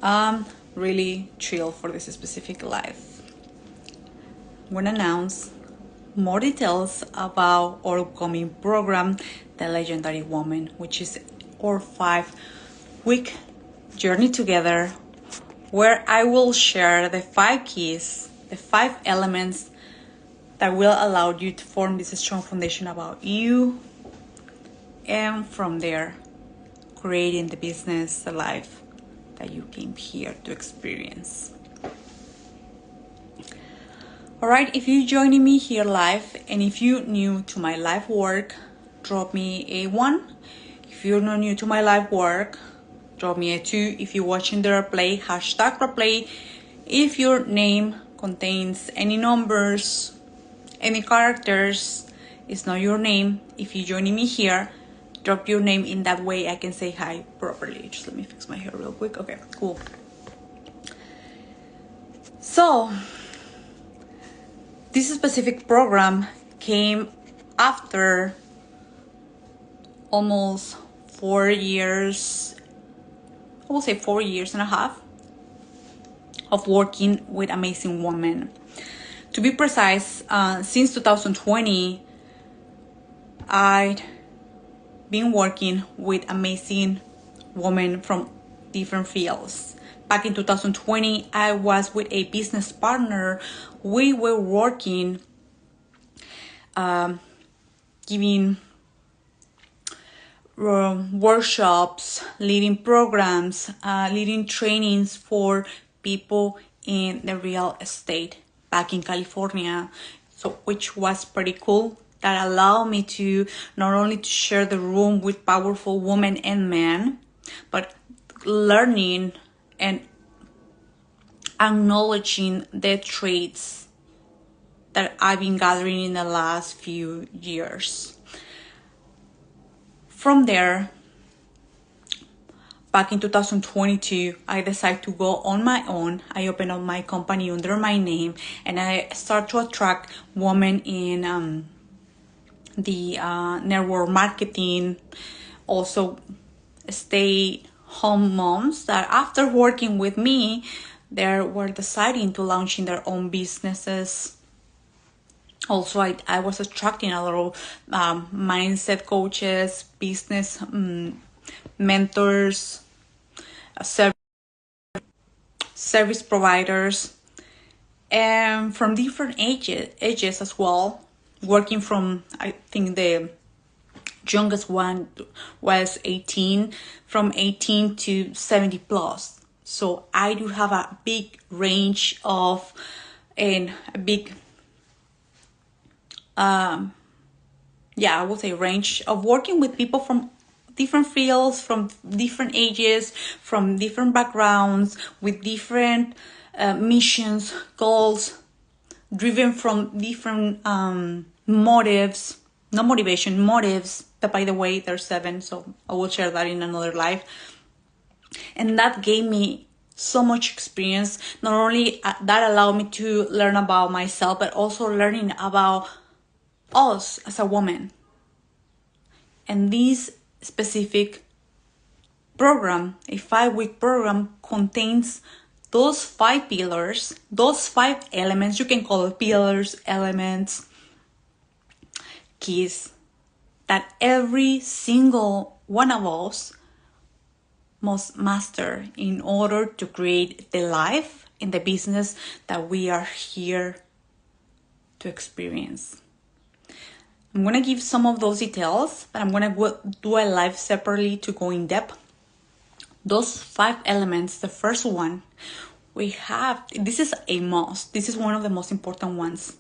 I'm really thrilled for this specific live. I'm gonna announce more details about our upcoming program, The Legendary Woman, which is our 5-week journey together, where I will share the 5 keys, the 5 elements that will allow you to form this strong foundation about you, and from there, creating the business, the life that you came here to experience. Alright, if you're joining me here live, and if you're new to my live work, drop me a 1. If you're not new to my live work, drop me a 2. If you're watching the replay, #replay. If your name contains any numbers, any characters, it's not your name. If you're joining me here, drop your name in that way I can say hi properly. Just let me fix my hair real quick. Okay, cool. So, this specific program came after almost 4 years, I will say 4 years and a half of working with amazing women. To be precise, since 2020, I'd been working with amazing women from different fields. Back in 2020, I was with a business partner. We were working, giving workshops, leading programs, leading trainings for people in the real estate back in California, so which was pretty cool. That allowed me to not only to share the room with powerful women and men, but learning and acknowledging the traits that I've been gathering in the last few years. From there, back in 2022, I decided to go on my own. I opened up my company under my name, and I start to attract women in the network marketing, also stay-home moms that after working with me, they were deciding to launching their own businesses. Also, I was attracting a lot of mindset coaches, business mentors, service providers, and from different ages as well. Working from, I think the youngest one was 18, from 18 to 70 plus. So I do have a big range of, and a big, I would say range of working with people from different fields, from different ages, from different backgrounds, with different missions, goals, driven from different motives, not motivation, motives, that by the way, there's 7, so I will share that in another live. And that gave me so much experience. Not only that allowed me to learn about myself, but also learning about us as a woman. And this specific program, a 5-week program, contains those 5 pillars, those 5 elements. You can call it pillars, elements, keys, that every single one of us must master in order to create the life and the business that we are here to experience. I'm going to give some of those details, but I'm going to do a live separately to go in depth. Those 5 elements, the first one, this is a must. This is one of the most important ones.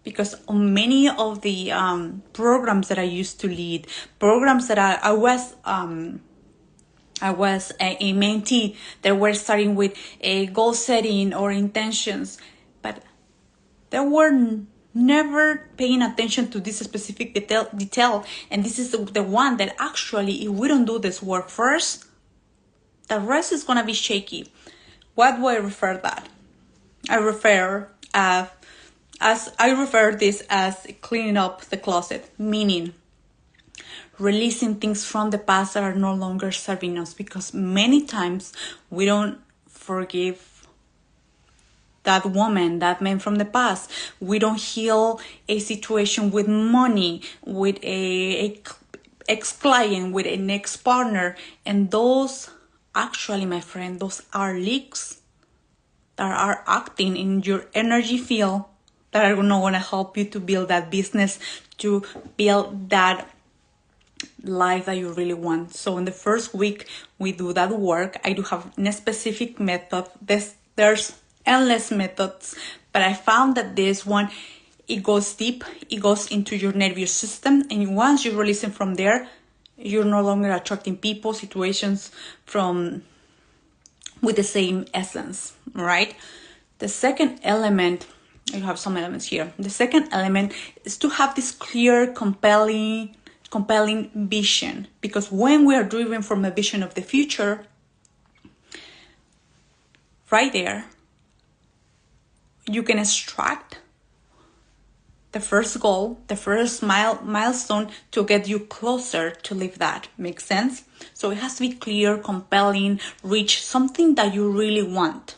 Because on many of the programs that I used to lead, programs that I was a mentee that were starting with a goal setting or intentions, but they were never paying attention to this specific detail. And this is the one that actually, if we don't do this work first, the rest is going to be shaky. What do I refer that? I refer this as cleaning up the closet, meaning releasing things from the past that are no longer serving us, because many times we don't forgive that woman, that man from the past. We don't heal a situation with money, with a ex-client, with an ex-partner. And those, actually, my friend, those are leaks that are acting in your energy field that are not going to help you to build that business, to build that life that you really want. So in the first week we do that work. I do have a specific method. There's endless methods, but I found that this one, it goes deep, it goes into your nervous system, and once you release it from there, you're no longer attracting people, situations from with the same essence, right? The second element, I have some elements here. The second element is to have this clear, compelling vision, because when we are driven from a vision of the future, right there, you can extract the first goal, the first milestone to get you closer to live that. Makes sense? So it has to be clear, compelling, reach something that you really want,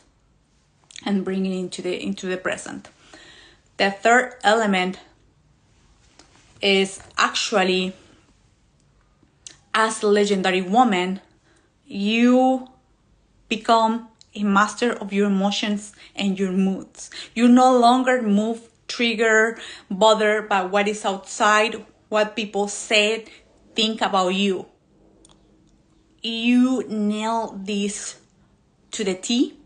and bring it into the present. The third element is actually, as a legendary woman, you become a master of your emotions and your moods. You no longer move, trigger, bothered by what is outside, what people said, think about you. You nail this to the T.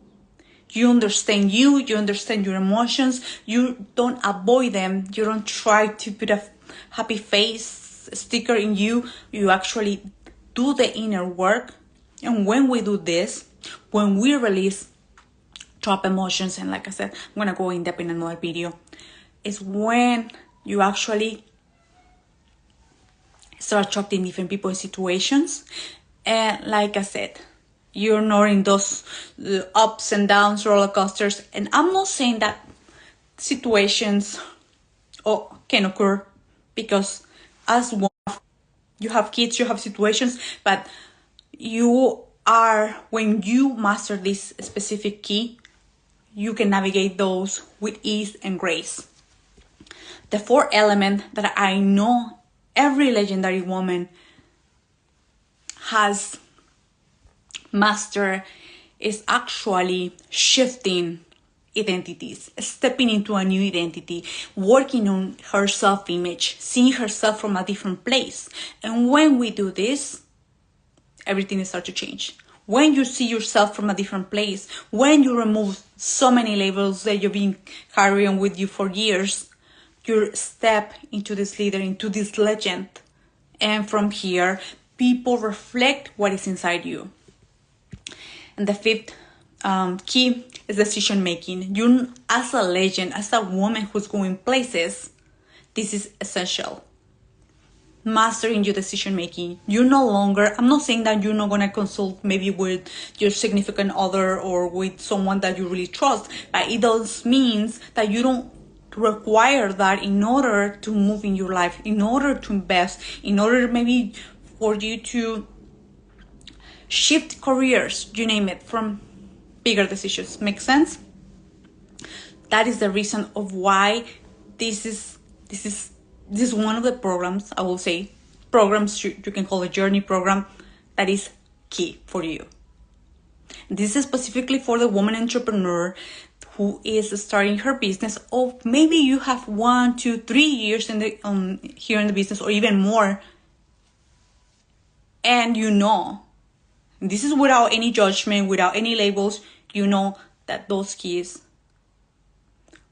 You understand you understand your emotions. You don't avoid them. You don't try to put a happy face sticker in you. You actually do the inner work. And when we do this, when we release trap emotions, and like I said, I'm going to go in depth in another video, is when you actually start attracting different people and situations. And like I said, you're not in those ups and downs, roller coasters. And I'm not saying that situations can occur, because as one, you have kids, you have situations, but when you master this specific key, you can navigate those with ease and grace. The fourth element that I know every legendary woman has mastered is actually shifting identities, stepping into a new identity, working on her self-image, seeing herself from a different place. And when we do this, everything starts to change. When you see yourself from a different place, when you remove so many labels that you've been carrying with you for years, you step into this leader, into this legend. And from here, people reflect what is inside you. And the fifth key is decision making. You, as a legend, as a woman who's going places, this is essential. Mastering your decision making. You no longer, I'm not saying that you're not going to consult maybe with your significant other or with someone that you really trust, but it does means that you don't require that in order to move in your life, in order to invest, in order maybe for you to shift careers, you name it, from bigger decisions. Make sense? That is the reason of why this is one of the programs, I will say, programs you can call a journey program, that is key for you. This is specifically for the woman entrepreneur who is starting her business, or maybe you have 1, 2, 3 years in the here in the business, or even more, and you know, this is without any judgment, without any labels, you know that those keys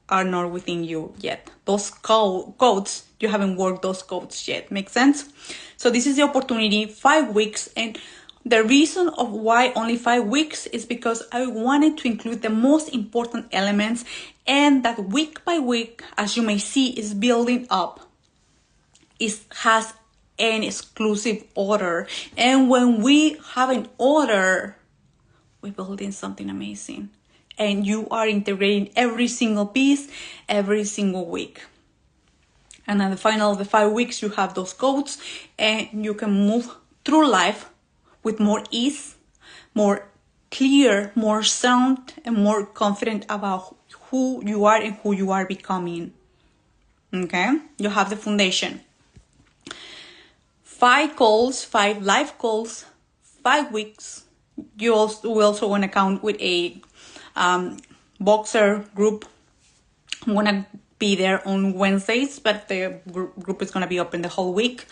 are not within you yet. Those codes, you haven't worked those codes yet. Make sense? So this is the opportunity, 5 weeks. And the reason of why only 5 weeks is because I wanted to include the most important elements, and that week by week, as you may see, is building up. It has an exclusive order. And when we have an order, we're building something amazing. And you are integrating every single piece every single week. And at the final of the 5 weeks, you have those codes and you can move through life with more ease, more clear, more sound, and more confident about who you are and who you are becoming. Okay? You have the foundation. 5 calls, 5 life calls, 5 weeks. We also want to count with a boxer group. I'm going to be there on Wednesdays, but the group is going to be open the whole week.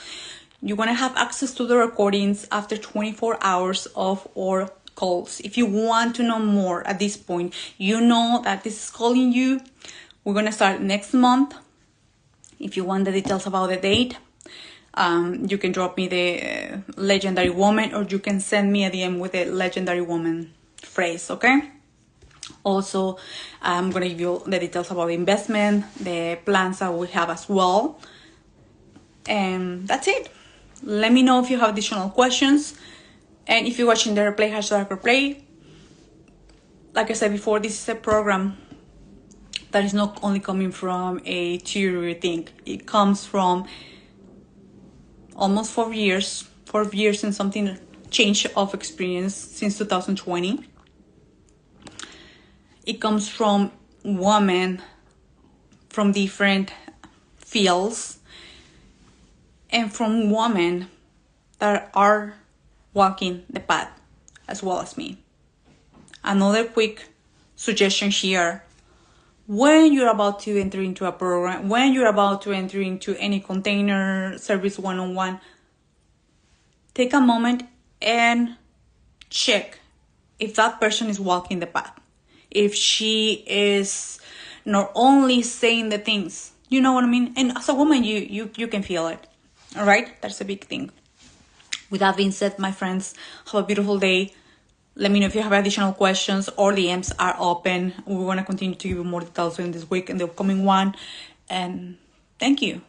You're going to have access to the recordings after 24 hours of our calls. If you want to know more at this point, you know that this is calling you. We're going to start next month. If you want the details about the date, you can drop me the legendary woman, or you can send me a DM with the legendary woman phrase, okay? Also, I'm going to give you the details about the investment, the plans that we have as well. And that's it. Let me know if you have additional questions. And if you're watching the replay, #replay. Like I said before, this is a program that is not only coming from a theory thing. It comes from almost 4 years and something change of experience since 2020. It comes from women from different fields and from women that are walking the path as well as me. Another quick suggestion here: when you're about to enter into a program, when you're about to enter into any container service one-on-one, take a moment and check if that person is walking the path. If she is not only saying the things, you know what I mean? And as a woman, you can feel it. All right? That's a big thing. With that being said, my friends, have a beautiful day. Let me know if you have additional questions. Or DMs are open. We want to continue to give you more details in this week and the upcoming one. And thank you.